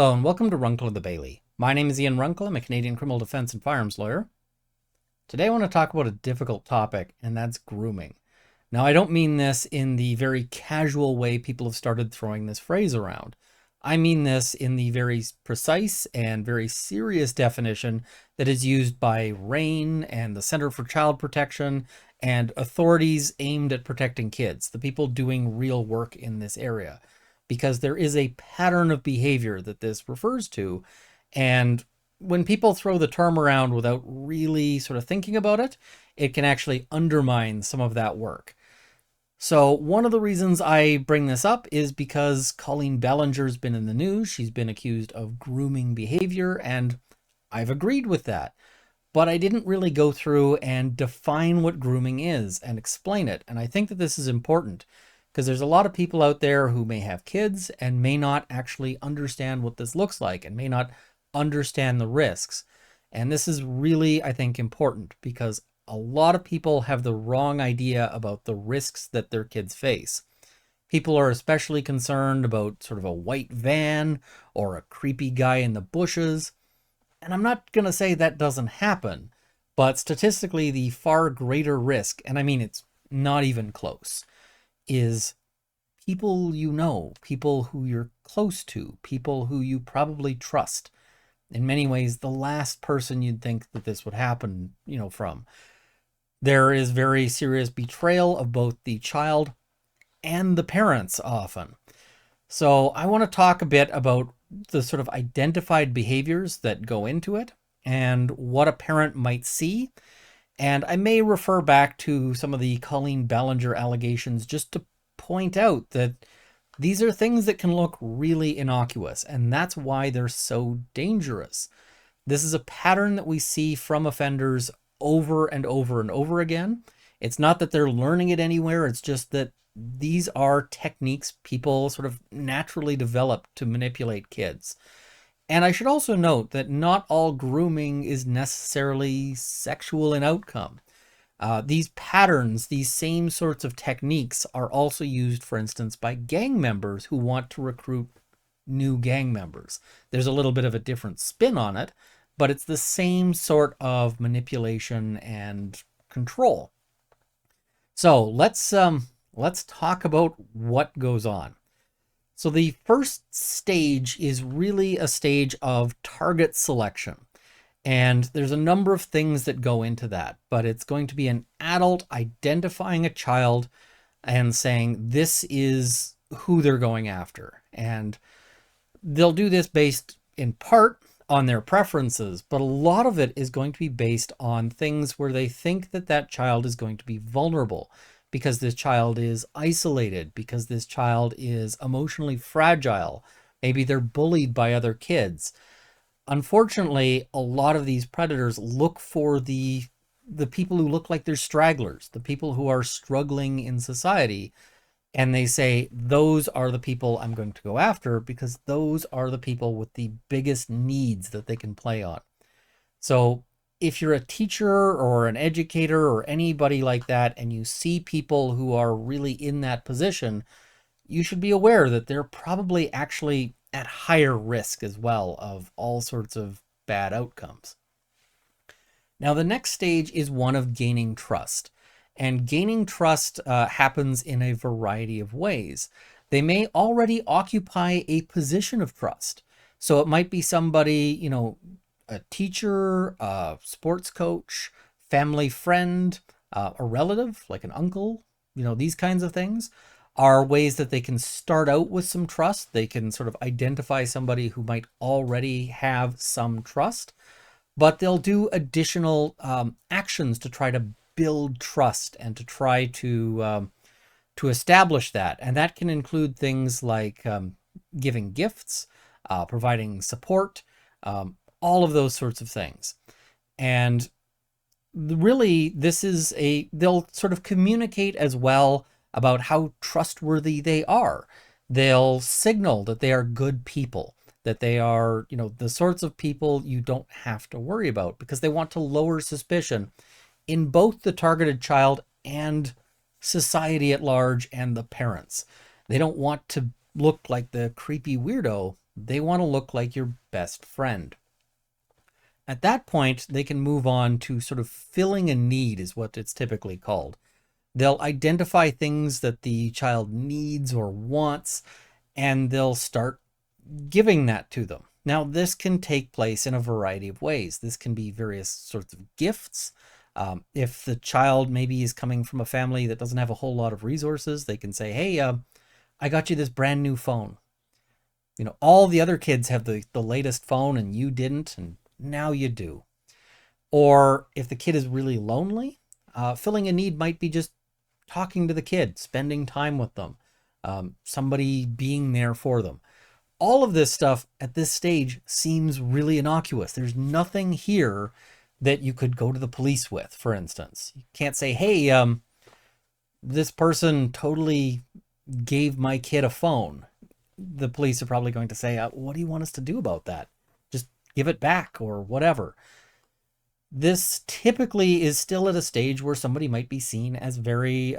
Hello and welcome to Runkle of the Bailey. My name is Ian Runkle. I'm a Canadian criminal defense and firearms lawyer. Today I want to talk about a difficult topic, and that's grooming. Now, I don't mean this in the very casual way people have started throwing this phrase around. I mean this in the very precise and very serious definition that is used by RAINN and the Center for Child Protection and authorities aimed at protecting kids, the people doing real work in this area, because there is a pattern of behavior that this refers to. And when people throw the term around without really sort of thinking about it, it can actually undermine some of that work. So one of the reasons I bring this up is because Colleen Ballinger's been in the news. She's been accused of grooming behavior, and I've agreed with that. But I didn't really go through and define what grooming is and explain it. And I think that this is important because there's a lot of people out there who may have kids and may not actually understand what this looks like and may not understand the risks. And this is really, I think, important because a lot of people have the wrong idea about the risks that their kids face. People are especially concerned about sort of a white van or a creepy guy in the bushes. And I'm not going to say that doesn't happen, but statistically, the far greater risk, and I mean it's not even close, is people you know, people who you're close to, people who you probably trust. In many ways, the last person you'd think that this would happen, from. There is very serious betrayal of both the child and the parents often. So I want to talk a bit about the sort of identified behaviors that go into it and what a parent might see. And I may refer back to some of the Colleen Ballinger allegations just to point out that these are things that can look really innocuous, and that's why they're so dangerous. This is a pattern that we see from offenders over and over and over again. It's not that they're learning it anywhere, it's just that these are techniques people sort of naturally develop to manipulate kids. And I should also note that not all grooming is necessarily sexual in outcome. These patterns, these same sorts of techniques are also used, for instance, by gang members who want to recruit new gang members. There's a little bit of a different spin on it, but it's the same sort of manipulation and control. So let's talk about what goes on. So the first stage is really a stage of target selection. And there's a number of things that go into that, but it's going to be an adult identifying a child and saying this is who they're going after. And they'll do this based in part on their preferences, but a lot of it is going to be based on things where they think that that child is going to be vulnerable because this child is isolated, because this child is emotionally fragile. Maybe they're bullied by other kids. Unfortunately, a lot of these predators look for the people who look like they're stragglers, the people who are struggling in society, and they say, those are the people I'm going to go after because those are the people with the biggest needs that they can play on. So if you're a teacher or an educator or anybody like that, and you see people who are really in that position, you should be aware that they're probably actually at higher risk as well of all sorts of bad outcomes. Now, the next stage is one of gaining trust. And gaining trust happens in a variety of ways. They may already occupy a position of trust. So it might be somebody, a teacher, a sports coach, family friend, a relative, like an uncle, these kinds of things are ways that they can start out with some trust. They can sort of identify somebody who might already have some trust, but they'll do additional actions to try to build trust and to try to establish that. And that can include things like giving gifts, providing support, all of those sorts of things. And really, they'll sort of communicate as well about how trustworthy they are. They'll signal that they are good people, that they are, the sorts of people you don't have to worry about because they want to lower suspicion in both the targeted child and society at large and the parents. They don't want to look like the creepy weirdo They want to look like your best friend. At that point, they can move on to sort of filling a need, is what it's typically called. They'll identify things that the child needs or wants, and they'll start giving that to them. Now, this can take place in a variety of ways. This can be various sorts of gifts. If the child maybe is coming from a family that doesn't have a whole lot of resources, they can say, hey, I got you this brand new phone. You know, all the other kids have the latest phone and you didn't, and now you do. Or if the kid is really lonely, filling a need might be just talking to the kid, spending time with them, somebody being there for them. All of this stuff at this stage seems really innocuous. There's nothing here that you could go to the police with, for instance. You can't say, hey, this person totally gave my kid a phone. The police are probably going to say, what do you want us to do about that? Just give it back or whatever. This typically is still at a stage where somebody might be seen as very,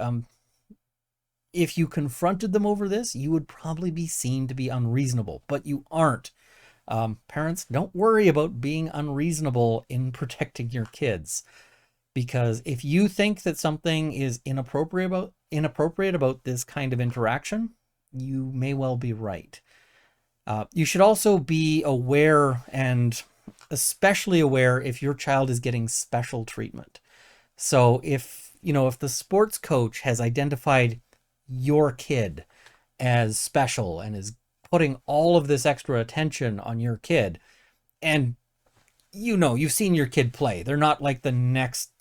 if you confronted them over this, you would probably be seen to be unreasonable, but you aren't. Parents, don't worry about being unreasonable in protecting your kids, because if you think that something is inappropriate about this kind of interaction, you may well be right. You should also be aware, and especially aware if your child is getting special treatment. So if the sports coach has identified your kid as special and is putting all of this extra attention on your kid, and you've seen your kid play, they're not like the next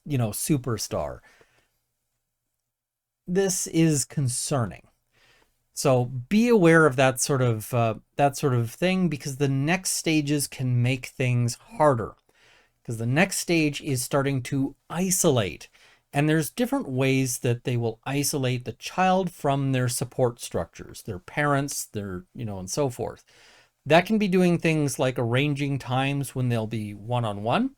superstar, this is concerning. So be aware of that sort of thing, because the next stages can make things harder, because the next stage is starting to isolate. And there's different ways that they will isolate the child from their support structures, their parents, and so forth. That can be doing things like arranging times when they'll be one-on-one.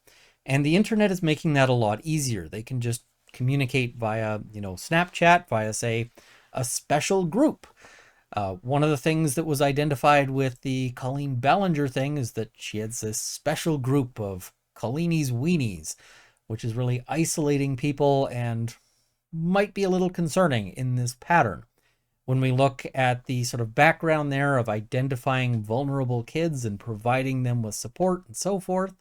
And the internet is making that a lot easier. They can just communicate via, Snapchat, via, say, a special group. One of the things that was identified with the Colleen Ballinger thing is that she has this special group of Colleenie's Weenies, which is really isolating people and might be a little concerning in this pattern. When we look at the sort of background there of identifying vulnerable kids and providing them with support and so forth,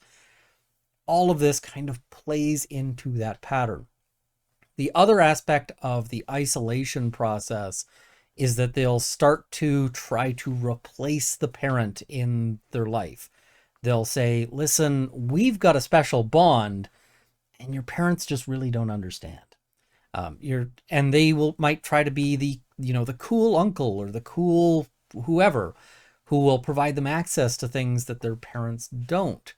all of this kind of plays into that pattern. The other aspect of the isolation process is that they'll start to try to replace the parent in their life. They'll say, listen, we've got a special bond, and your parents just really don't understand. And they might try to be the cool uncle or the cool whoever who will provide them access to things that their parents don't.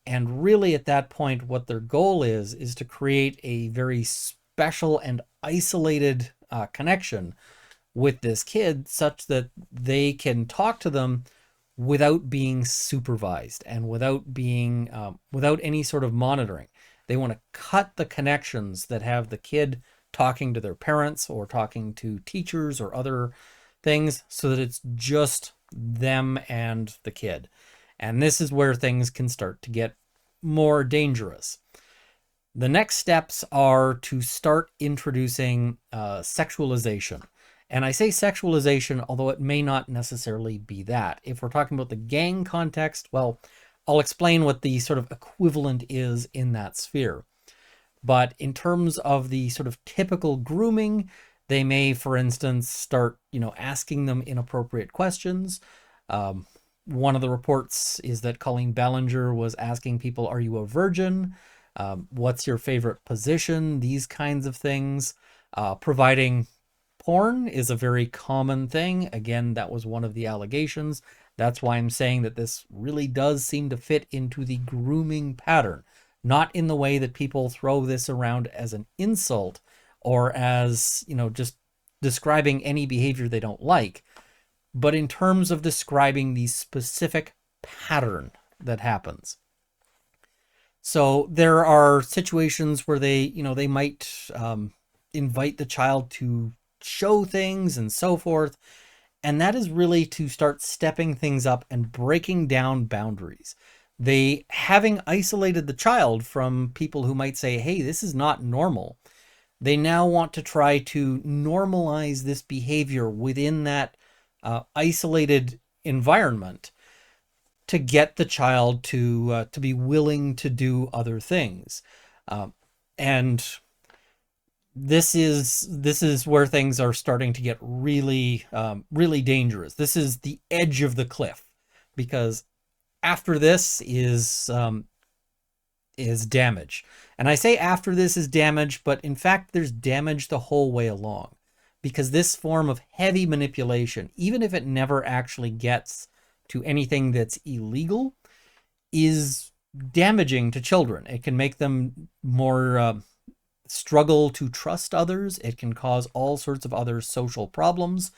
And really at that point, what their goal is to create a very special and isolated connection with this kid, such that they can talk to them without being supervised and without any sort of monitoring. They want to cut the connections that have the kid talking to their parents or talking to teachers or other things, so that it's just them and the kid. And this is where things can start to get more dangerous. The next steps are to start introducing sexualization. And I say sexualization, although it may not necessarily be that. If we're talking about the gang context, well, I'll explain what the sort of equivalent is in that sphere. But in terms of the sort of typical grooming, they may, for instance, start, asking them inappropriate questions. One of the reports is that Colleen Ballinger was asking people, are you a virgin? What's your favorite position? These kinds of things. Providing porn is a very common thing. Again, that was one of the allegations. That's why I'm saying that this really does seem to fit into the grooming pattern, not in the way that people throw this around as an insult or as, just describing any behavior they don't like, but in terms of describing the specific pattern that happens. So there are situations where they might invite the child to show things and so forth. And that is really to start stepping things up and breaking down boundaries. They, having isolated the child from people who might say, hey, this is not normal, they now want to try to normalize this behavior within that isolated environment to get the child to be willing to do other things. And this is where things are starting to get really really dangerous. This is the edge of the cliff, because after this is damage. And I say after this is damage, but in fact there's damage the whole way along, because this form of heavy manipulation, even if it never actually gets to anything that's illegal, is damaging to children. It can make them more struggle to trust others. It can cause all sorts of other social problems.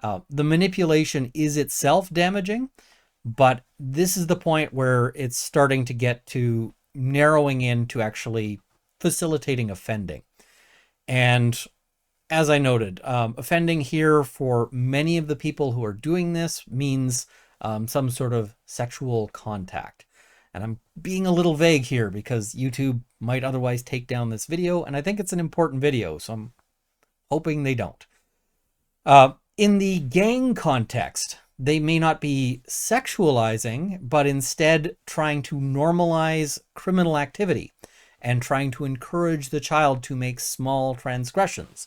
The manipulation is itself damaging, but this is the point where it's starting to get to narrowing in to actually facilitating offending. And as I noted, offending here for many of the people who are doing this means some sort of sexual contact. And I'm being a little vague here because YouTube might otherwise take down this video, and I think it's an important video, so I'm hoping they don't. In the gang context, they may not be sexualizing, but instead trying to normalize criminal activity and trying to encourage the child to make small transgressions,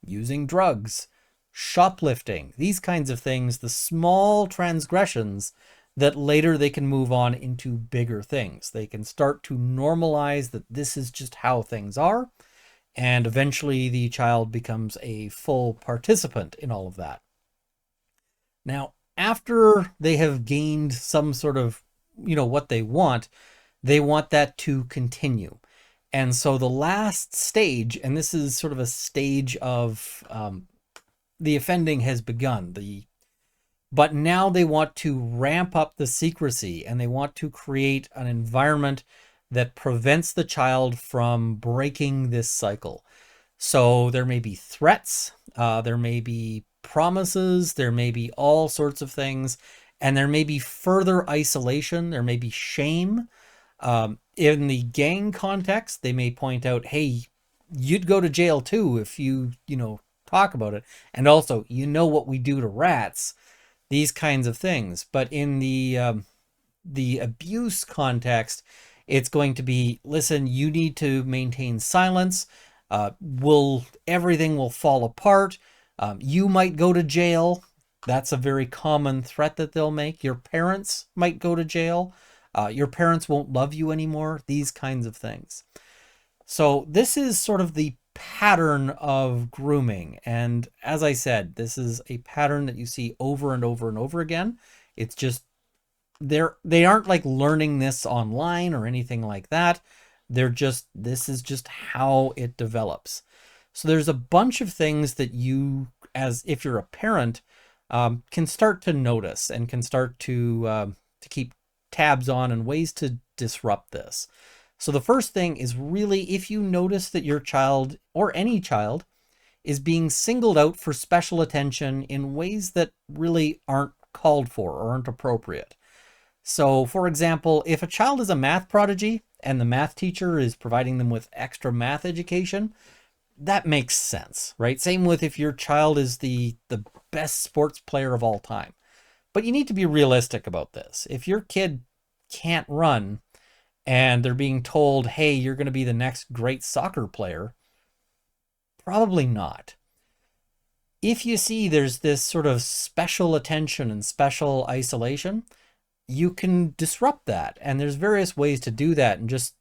using drugs, shoplifting, these kinds of things, the small transgressions that later they can move on into bigger things. They can start to normalize that this is just how things are, and eventually the child becomes a full participant in all of that. Now, after they have gained some sort of, what they want that to continue. And so the last stage, and this is sort of a stage of the offending has begun, but now they want to ramp up the secrecy, and they want to create an environment that prevents the child from breaking this cycle. So there may be threats, there may be promises, there may be all sorts of things, and there may be further isolation, there may be shame. In the gang context, they may point out, hey, you'd go to jail too if you talk about it. And also, what we do to rats, these kinds of things. But in the abuse context, it's going to be, listen, you need to maintain silence. Everything will fall apart. You might go to jail. That's a very common threat that they'll make. Your parents might go to jail. Your parents won't love you anymore. These kinds of things. So this is sort of the pattern of grooming. And as I said, this is a pattern that you see over and over and over again. It's just, they aren't like learning this online or anything like that. This is just how it develops. So there's a bunch of things that you, as if you're a parent, can start to notice and can start to keep tabs on, and ways to disrupt this. So the first thing is really, if you notice that your child, or any child, is being singled out for special attention in ways that really aren't called for or aren't appropriate. So for example, if a child is a math prodigy and the math teacher is providing them with extra math education, that makes sense, right? Same with if your child is the best sports player of all time. But you need to be realistic about this. If your kid can't run, and they're being told, hey, you're going to be the next great soccer player, probably not. If you see there's this sort of special attention and special isolation, you can disrupt that. And there's various ways to do that. And just,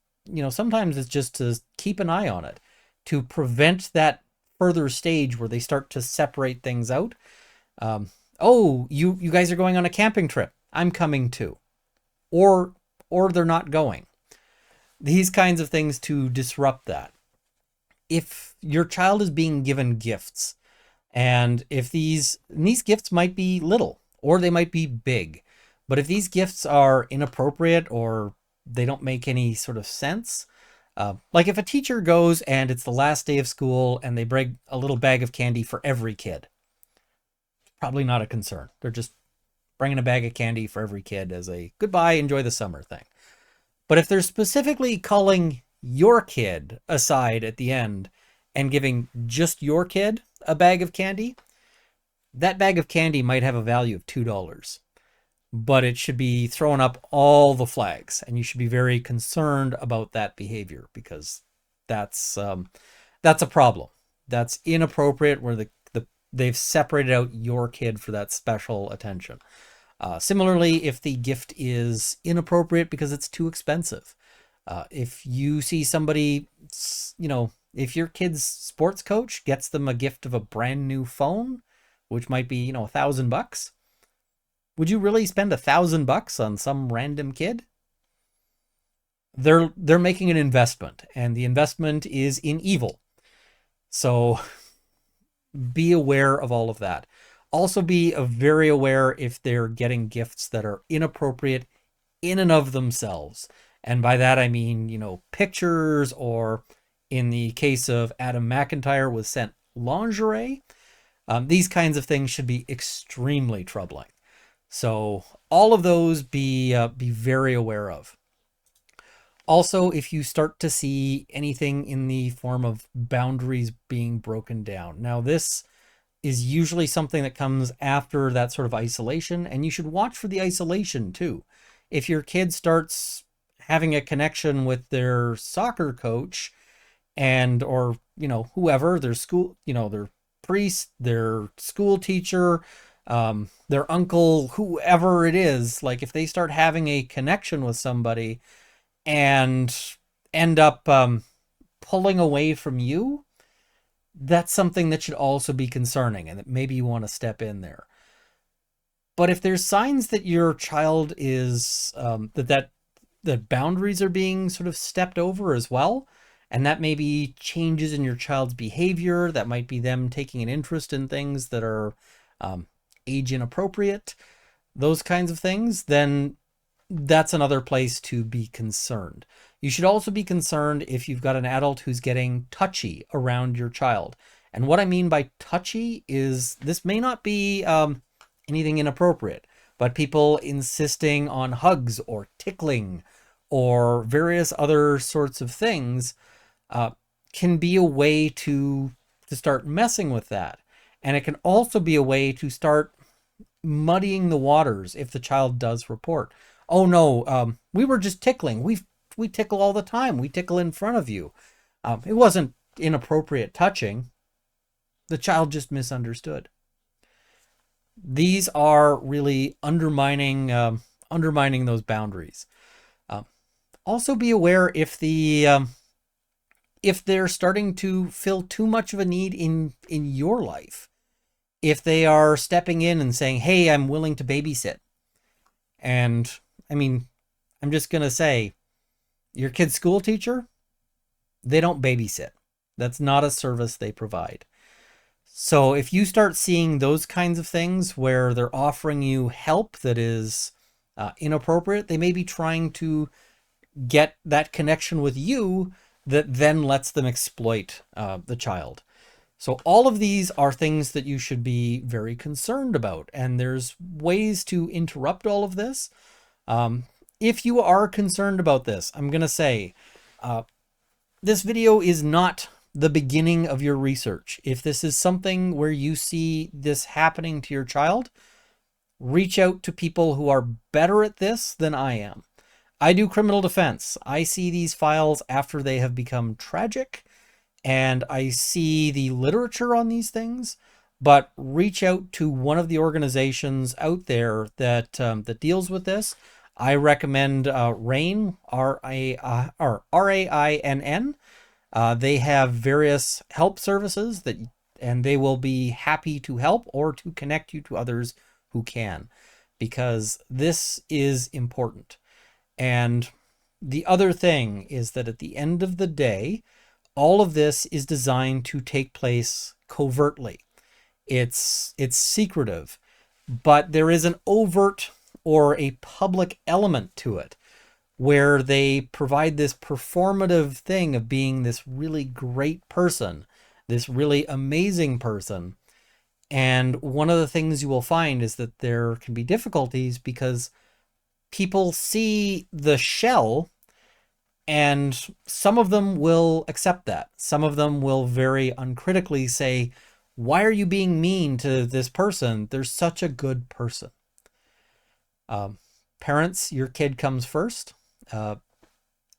sometimes it's just to keep an eye on it, to prevent that further stage where they start to separate things out. Oh, you guys are going on a camping trip. I'm coming too. Or they're not going. These kinds of things to disrupt that. If your child is being given gifts, and if these gifts might be little or they might be big, but if these gifts are inappropriate or they don't make any sort of sense, like if a teacher goes and it's the last day of school and they bring a little bag of candy for every kid, probably not a concern. They're just bringing a bag of candy for every kid as a goodbye, enjoy the summer thing. But if they're specifically calling your kid aside at the end and giving just your kid a bag of candy, that bag of candy might have a value of $2, but it should be throwing up all the flags, and you should be very concerned about that behavior, because that's a problem. That's inappropriate, where they've separated out your kid for that special attention. Similarly, if the gift is inappropriate because it's too expensive, if you see somebody, if your kid's sports coach gets them a gift of a brand new phone, which might be, $1,000, would you really spend $1,000 on some random kid? They're making an investment, and the investment is in evil. So be aware of all of that. Also be very aware if they're getting gifts that are inappropriate in and of themselves. And by that I mean, pictures, or in the case of Adam McIntyre was sent lingerie. These kinds of things should be extremely troubling. So all of those be very aware of. Also, if you start to see anything in the form of boundaries being broken down. Now, this is usually something that comes after that sort of isolation, and you should watch for the isolation too. If your kid starts having a connection with their soccer coach or whoever, their school, their priest, their school teacher, their uncle, whoever it is, like if they start having a connection with somebody and end up pulling away from you, that's something that should also be concerning, and that maybe you want to step in there. But if there's signs that your child is that boundaries are being sort of stepped over as well, and that may be changes in your child's behavior, that might be them taking an interest in things that are age inappropriate, those kinds of things, then that's another place to be concerned. You should also be concerned if you've got an adult who's getting touchy around your child. And what I mean by touchy is, this may not be anything inappropriate, but people insisting on hugs or tickling or various other sorts of things can be a way to start messing with that. And it can also be a way to start muddying the waters if the child does report. Oh no, we were just tickling. We tickle all the time. We tickle in front of you. It wasn't inappropriate touching. The child just misunderstood. These are really undermining those boundaries. Also be aware if they're starting to feel too much of a need in your life. If they are stepping in and saying, "Hey, I'm willing to babysit." And I mean, I'm just going to say, your kid's school teacher, they don't babysit. That's not a service they provide. So if you start seeing those kinds of things where they're offering you help that is inappropriate, they may be trying to get that connection with you that then lets them exploit the child. So all of these are things that you should be very concerned about. And there's ways to interrupt all of this. If you are concerned about this, I'm going to say, this video is not the beginning of your research. If this is something where you see this happening to your child, reach out to people who are better at this than I am. I do criminal defense. I see these files after they have become tragic, and I see the literature on these things, but reach out to one of the organizations out there that deals with this. I recommend RAINN, RAINN. They have various help services and they will be happy to help or to connect you to others who can, because this is important. And the other thing is that at the end of the day, all of this is designed to take place covertly. It's secretive, but there is an overt or a public element to it, where they provide this performative thing of being this really great person, this really amazing person, And one of the things you will find is that there can be difficulties because people see the shell, and some of them will accept that. Some of them will very uncritically say, why are you being mean to this person? They're such a good person. Parents, your kid comes first.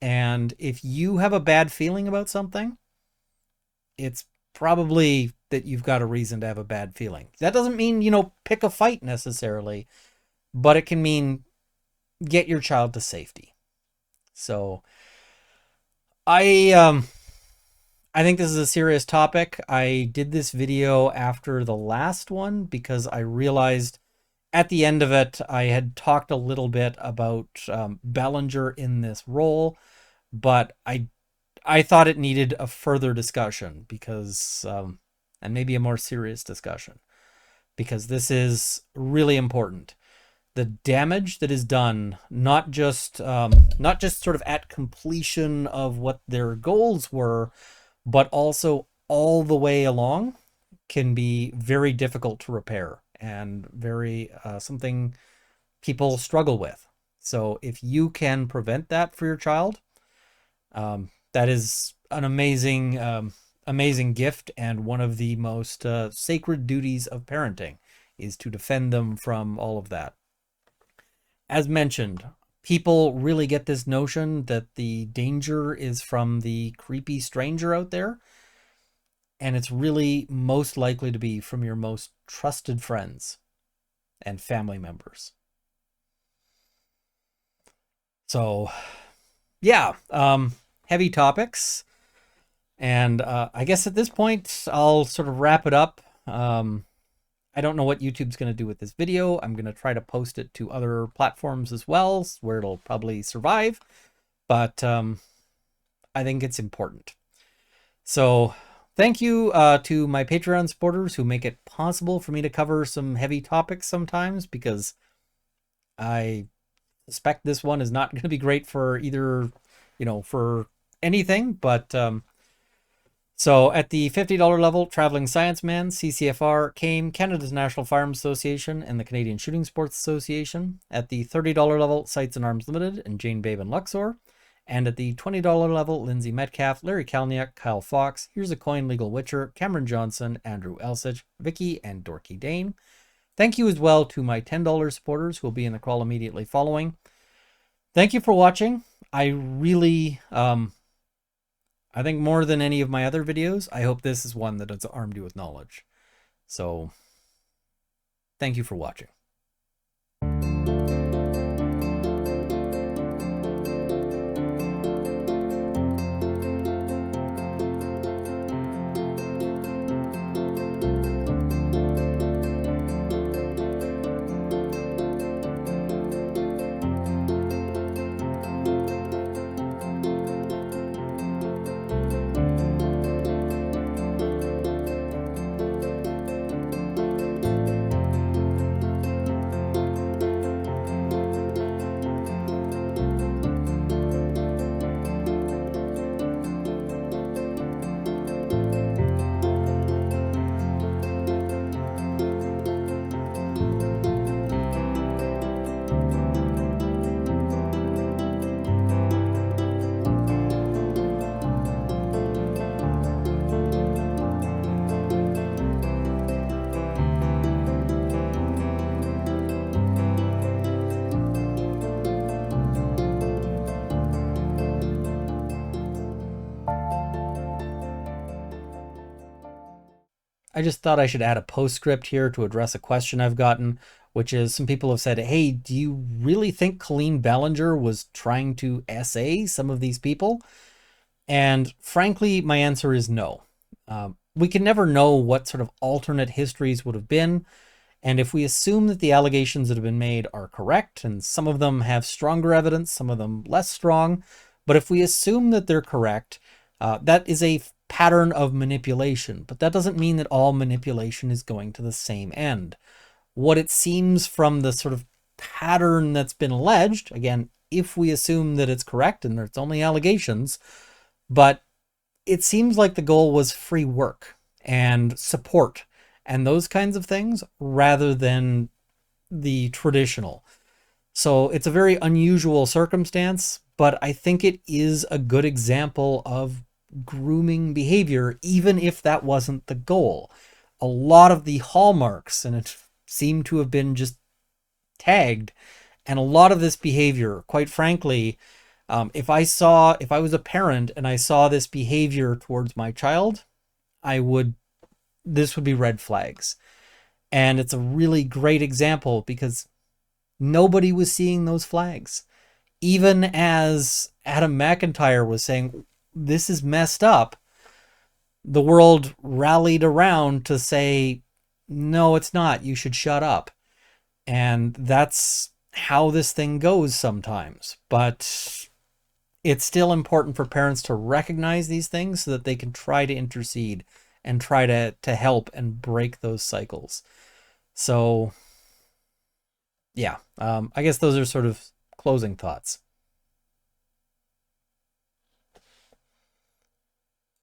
And if you have a bad feeling about something, it's probably that you've got a reason to have a bad feeling. That doesn't mean, pick a fight necessarily, but it can mean get your child to safety. So I think this is a serious topic. I did this video after the last one because I realized at the end of it, I had talked a little bit about Bellinger in this role, but I thought it needed a further discussion because, and maybe a more serious discussion, because this is really important. The damage that is done, not just sort of at completion of what their goals were, but also all the way along, can be very difficult to repair and very something people struggle with. So if you can prevent that for your child, that is an amazing, amazing gift, and one of the most sacred duties of parenting is to defend them from all of that. As mentioned, people really get this notion that the danger is from the creepy stranger out there, and it's really most likely to be from your most trusted friends and family members. So, yeah, heavy topics. And I guess at this point, I'll sort of wrap it up. I don't know what YouTube's going to do with this video. I'm going to try to post it to other platforms as well, where it'll probably survive. But I think it's important. So thank you to my Patreon supporters who make it possible for me to cover some heavy topics sometimes, because I suspect this one is not going to be great for either, for anything, but so at the $50 level, Traveling Science Man, CCFR, CAME, Canada's National Firearms Association, and the Canadian Shooting Sports Association. At the $30 level, Sights and Arms Limited and Jane Babe and Luxor. And at the $20 level, Lindsay Metcalf, Larry Kalniak, Kyle Fox, Here's a Coin, Legal Witcher, Cameron Johnson, Andrew Elsich, Vicky, and Dorky Dane. Thank you as well to my $10 supporters who will be in the crawl immediately following. Thank you for watching. I really, I think more than any of my other videos, I hope this is one that has armed you with knowledge. So, thank you for watching. I just thought I should add a postscript here to address a question I've gotten, which is some people have said, hey, do you really think Colleen Ballinger was trying to SA some of these people? And frankly, my answer is no. We can never know what sort of alternate histories would have been. And if we assume that the allegations that have been made are correct, and some of them have stronger evidence, some of them less strong, but if we assume that they're correct, that is a pattern of manipulation, but that doesn't mean that all manipulation is going to the same end. What it seems from the sort of pattern that's been alleged, again, if we assume that it's correct and it's only allegations, but it seems like the goal was free work and support and those kinds of things rather than the traditional. So it's a very unusual circumstance, but I think it is a good example of grooming behavior, even if that wasn't the goal. A lot of the hallmarks, and it seemed to have been just tagged, and a lot of this behavior, quite frankly, if I was a parent and I saw this behavior towards my child, this would be red flags. And it's a really great example because nobody was seeing those flags. Even as Adam McIntyre was saying, this is messed up, the world rallied around to say, no, it's not. You should shut up. And that's how this thing goes sometimes. But it's still important for parents to recognize these things so that they can try to intercede and try to help and break those cycles. So, yeah, I guess those are sort of closing thoughts.